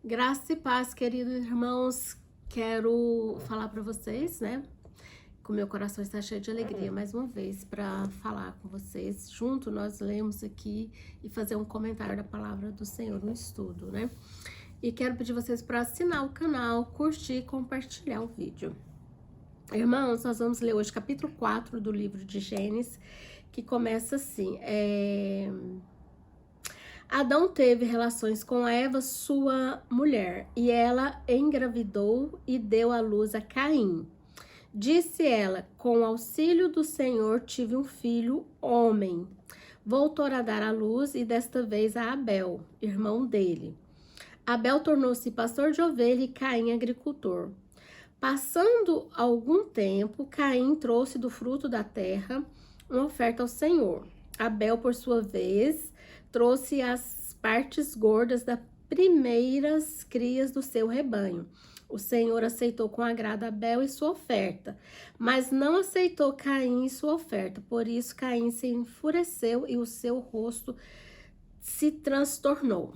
Graça e paz, queridos irmãos. Quero falar para vocês, né? Que o meu coração está cheio de alegria mais uma vez para falar com vocês. Junto nós lemos aqui e fazer um comentário da palavra do Senhor no estudo, né? E quero pedir vocês para assinar o canal, curtir e compartilhar o vídeo. Irmãos, nós vamos ler hoje capítulo 4 do livro de Gênesis, que começa assim: Adão teve relações com Eva, sua mulher, e ela engravidou e deu à luz a Caim. Disse ela: com o auxílio do Senhor tive um filho, homem. Voltou a dar à luz e desta vez a Abel, irmão dele. Abel tornou-se pastor de ovelha e Caim agricultor. Passando algum tempo, Caim trouxe do fruto da terra uma oferta ao Senhor. Abel, por sua vez, trouxe as partes gordas das primeiras crias do seu rebanho. O Senhor aceitou com agrado Abel e sua oferta, mas não aceitou Caim e sua oferta. Por isso, Caim se enfureceu e o seu rosto se transtornou.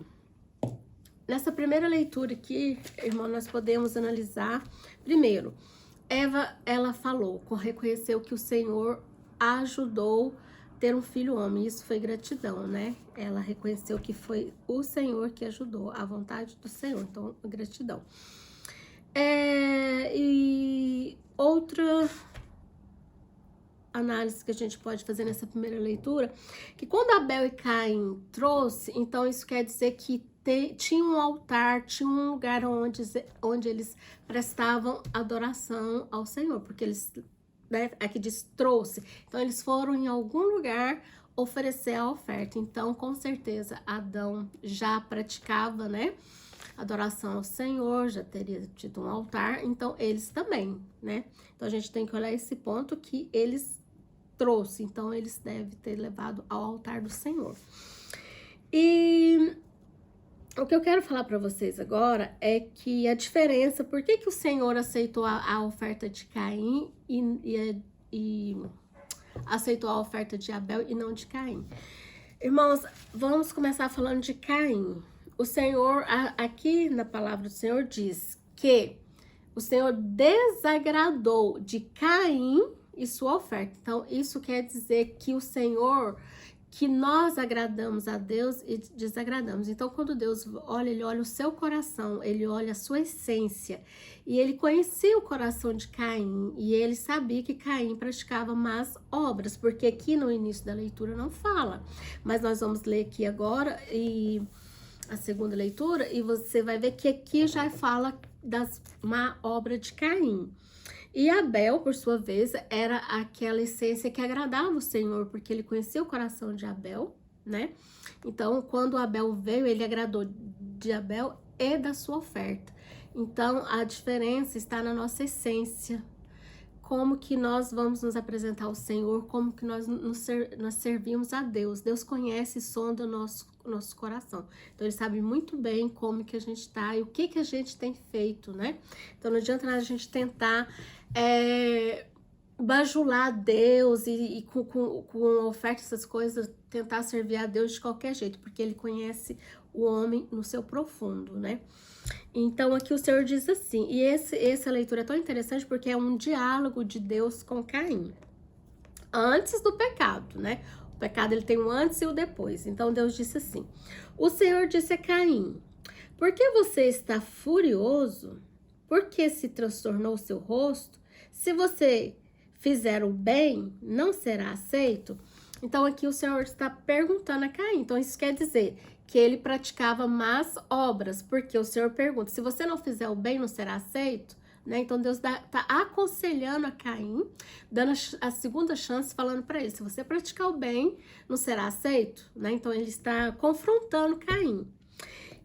Nessa primeira leitura aqui, irmão, nós podemos analisar. Primeiro, Eva, ela falou, reconheceu que o Senhor a ajudou a ter um filho homem. Isso foi gratidão, né? Ela reconheceu que foi o Senhor que ajudou, a vontade do Senhor. Então, gratidão. E outra análise que a gente pode fazer nessa primeira leitura, que quando Abel e Caim trouxe, então isso quer dizer que tinha um altar, tinha um lugar onde eles prestavam adoração ao Senhor, porque eles, né, aqui diz trouxe, então eles foram em algum lugar oferecer a oferta. Então, com certeza, Adão já praticava, né, adoração ao Senhor, já teria tido um altar, então eles também, né? Então a gente tem que olhar esse ponto que eles trouxe, então eles devem ter levado ao altar do Senhor. E o que eu quero falar para vocês agora é que a diferença, por que o Senhor aceitou a oferta de Caim e aceitou a oferta de Abel e não de Caim? Irmãos, vamos começar falando de Caim. O Senhor, aqui na palavra do Senhor diz que o Senhor desagradou de Caim e sua oferta. Então, isso quer dizer que o Senhor, que nós agradamos a Deus e desagradamos. Então, quando Deus olha, ele olha o seu coração, ele olha a sua essência. E ele conhecia o coração de Caim e ele sabia que Caim praticava más obras, porque aqui no início da leitura não fala. Mas nós vamos ler aqui agora e a segunda leitura, e você vai ver que aqui já fala das má obra de Caim. E Abel, por sua vez, era aquela essência que agradava o Senhor, porque ele conhecia o coração de Abel, né? Então, quando Abel veio, ele agradou de Abel e da sua oferta. Então, a diferença está na nossa essência. Como que nós vamos nos apresentar ao Senhor, como que nós servimos a Deus. Deus conhece e sonda o nosso coração. Então, Ele sabe muito bem como que a gente está e o que a gente tem feito, né? Então, não adianta nada a gente tentar bajular Deus e com oferta, essas coisas, tentar servir a Deus de qualquer jeito, porque Ele conhece o homem no seu profundo, né? Então, aqui o Senhor diz assim, e essa leitura é tão interessante porque é um diálogo de Deus com Caim, antes do pecado, né? O pecado, ele tem um antes e o depois. Então, Deus disse assim, o Senhor disse a Caim, por que você está furioso? Por que se transtornou o seu rosto? Se você fizer o bem, não será aceito? Então, aqui o Senhor está perguntando a Caim. Então, isso quer dizer que ele praticava más obras, porque o Senhor pergunta, se você não fizer o bem, não será aceito? Né? Então, Deus está aconselhando a Caim, dando a segunda chance, falando para ele, se você praticar o bem, não será aceito? Né? Então, ele está confrontando Caim.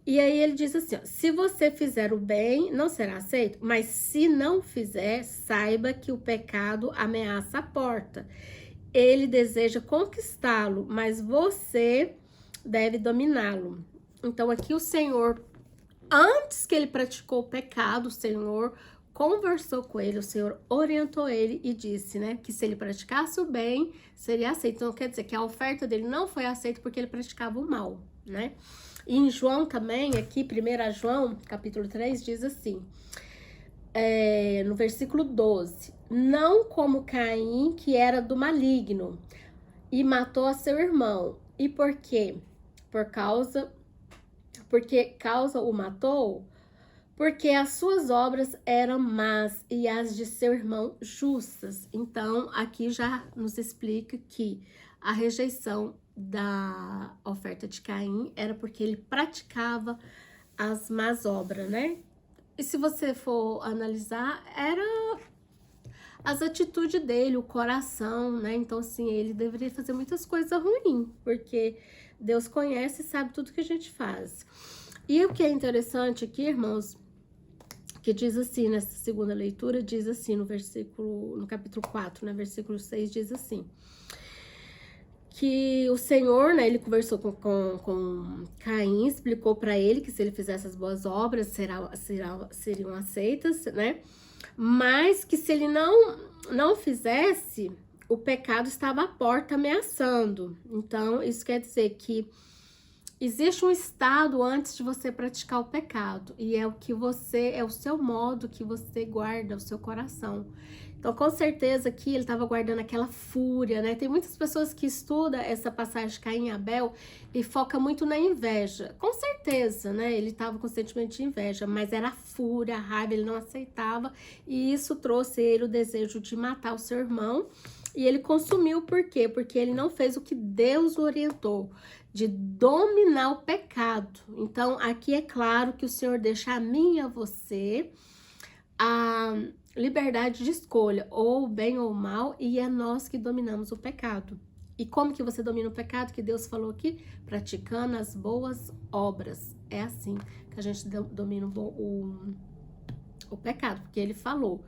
E aí ele diz assim, ó, se você fizer o bem, não será aceito, mas se não fizer, saiba que o pecado ameaça a porta. Ele deseja conquistá-lo, mas você deve dominá-lo. Então, aqui o Senhor, antes que ele praticou o pecado, o Senhor conversou com ele, o Senhor orientou ele e disse, né, que se ele praticasse o bem, seria aceito. Então, quer dizer que a oferta dele não foi aceita porque ele praticava o mal, né? E em João também, aqui, 1 João, capítulo 3, diz assim, no versículo 12, não como Caim, que era do maligno, e matou a seu irmão. E por quê? Porque causa o matou? Porque as suas obras eram más e as de seu irmão justas. Então, aqui já nos explica que a rejeição da oferta de Caim era porque ele praticava as más obras, né? E se você for analisar, era as atitudes dele, o coração, né? Então, assim, ele deveria fazer muitas coisas ruins, porque Deus conhece e sabe tudo que a gente faz. E o que é interessante aqui, irmãos, que diz assim, nessa segunda leitura, diz assim no capítulo 4, né, versículo 6, diz assim, que o Senhor, né, ele conversou com Caim, explicou para ele que se ele fizesse as boas obras, seriam aceitas, né, mas que se ele não fizesse, o pecado estava à porta ameaçando. Então, isso quer dizer que existe um estado antes de você praticar o pecado, e é o seu modo que você guarda o seu coração. Então, com certeza aqui ele estava guardando aquela fúria, né? Tem muitas pessoas que estudam essa passagem de Caim e Abel e foca muito na inveja. Com certeza, né? Ele estava com sentimento de inveja, mas era a fúria, a raiva, ele não aceitava, e isso trouxe ele o desejo de matar o seu irmão. E ele consumiu, por quê? Porque ele não fez o que Deus orientou, de dominar o pecado. Então, aqui é claro que o Senhor deixa a mim e a você a liberdade de escolha, ou bem ou mal, e é nós que dominamos o pecado. E como que você domina o pecado? Que Deus falou aqui, praticando as boas obras. É assim que a gente domina o pecado, porque ele falou,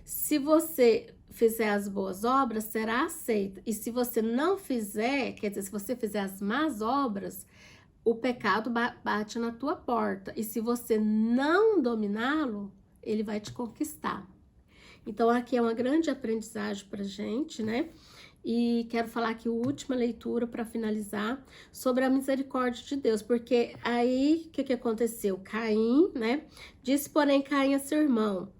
se você fizer as boas obras, será aceito. E se você não fizer, quer dizer, se você fizer as más obras, o pecado bate na tua porta. E se você não dominá-lo, ele vai te conquistar. Então, aqui é uma grande aprendizagem pra gente, né? E quero falar aqui a última leitura para finalizar, sobre a misericórdia de Deus. Porque aí, o que aconteceu? Caim, né? Disse, porém, Caim a seu irmão,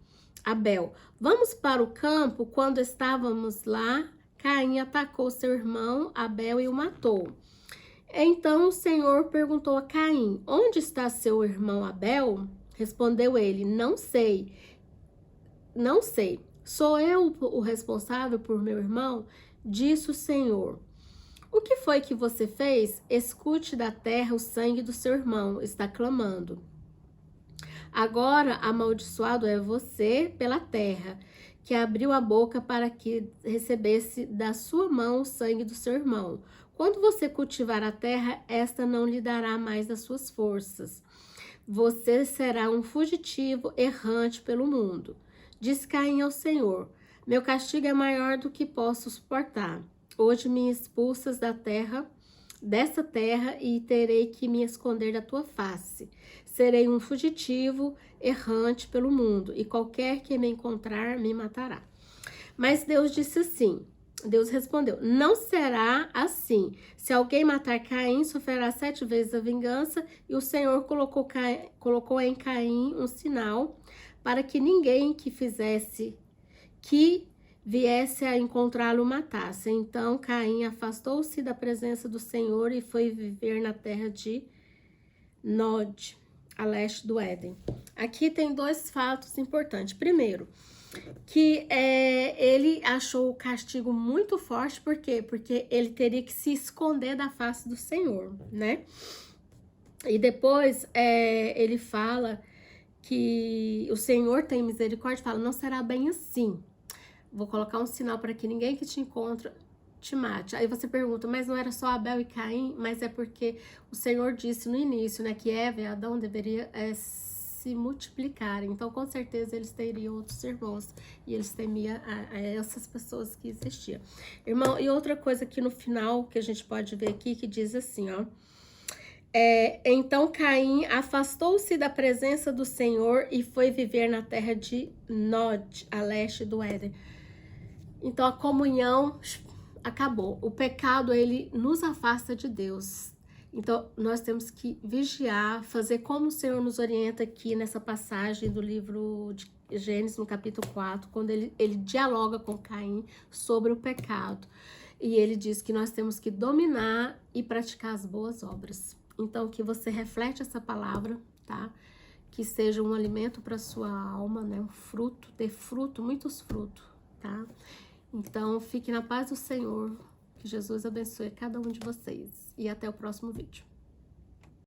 Abel, vamos para o campo. Quando estávamos lá, Caim atacou seu irmão Abel e o matou. Então o Senhor perguntou a Caim, onde está seu irmão Abel? Respondeu ele, não sei. Sou eu o responsável por meu irmão? Disse o Senhor. O que foi que você fez? Escute da terra o sangue do seu irmão, está clamando. Agora amaldiçoado é você pela terra, que abriu a boca para que recebesse da sua mão o sangue do seu irmão. Quando você cultivar a terra, esta não lhe dará mais das suas forças. Você será um fugitivo errante pelo mundo. Diz Caim ao Senhor, meu castigo é maior do que posso suportar. Hoje me expulsas dessa terra, e terei que me esconder da tua face. Serei um fugitivo errante pelo mundo, e qualquer que me encontrar me matará. Mas Deus disse assim, Deus respondeu, não será assim. Se alguém matar Caim, sofrerá 7 vezes a vingança. E o Senhor colocou em Caim um sinal, para que ninguém que viesse a encontrá-lo matasse. Então Caim afastou-se da presença do Senhor e foi viver na terra de Nod, a leste do Éden. Aqui tem 2 fatos importantes. Primeiro, que ele achou o castigo muito forte, por quê? Porque ele teria que se esconder da face do Senhor, né? E depois ele fala que o Senhor tem misericórdia, fala, não será bem assim. Vou colocar um sinal para que ninguém que te encontra te mate. Aí você pergunta, mas não era só Abel e Caim? Mas é porque o Senhor disse no início, né, que Eva e Adão deveria se multiplicarem. Então, com certeza, eles teriam outros irmãos. E eles temiam a essas pessoas que existiam. Irmão, e outra coisa aqui no final, que a gente pode ver aqui, que diz assim, ó. Então Caim afastou-se da presença do Senhor e foi viver na terra de Nod, a leste do Éden. Então a comunhão acabou. O pecado, ele nos afasta de Deus. Então, nós temos que vigiar, fazer como o Senhor nos orienta aqui nessa passagem do livro de Gênesis, no capítulo 4, quando ele dialoga com Caim sobre o pecado. E ele diz que nós temos que dominar e praticar as boas obras. Então, que você reflete essa palavra, tá? Que seja um alimento para sua alma, né? Um fruto, ter fruto, muitos frutos, tá? Então, fique na paz do Senhor. Que Jesus abençoe cada um de vocês. E até o próximo vídeo.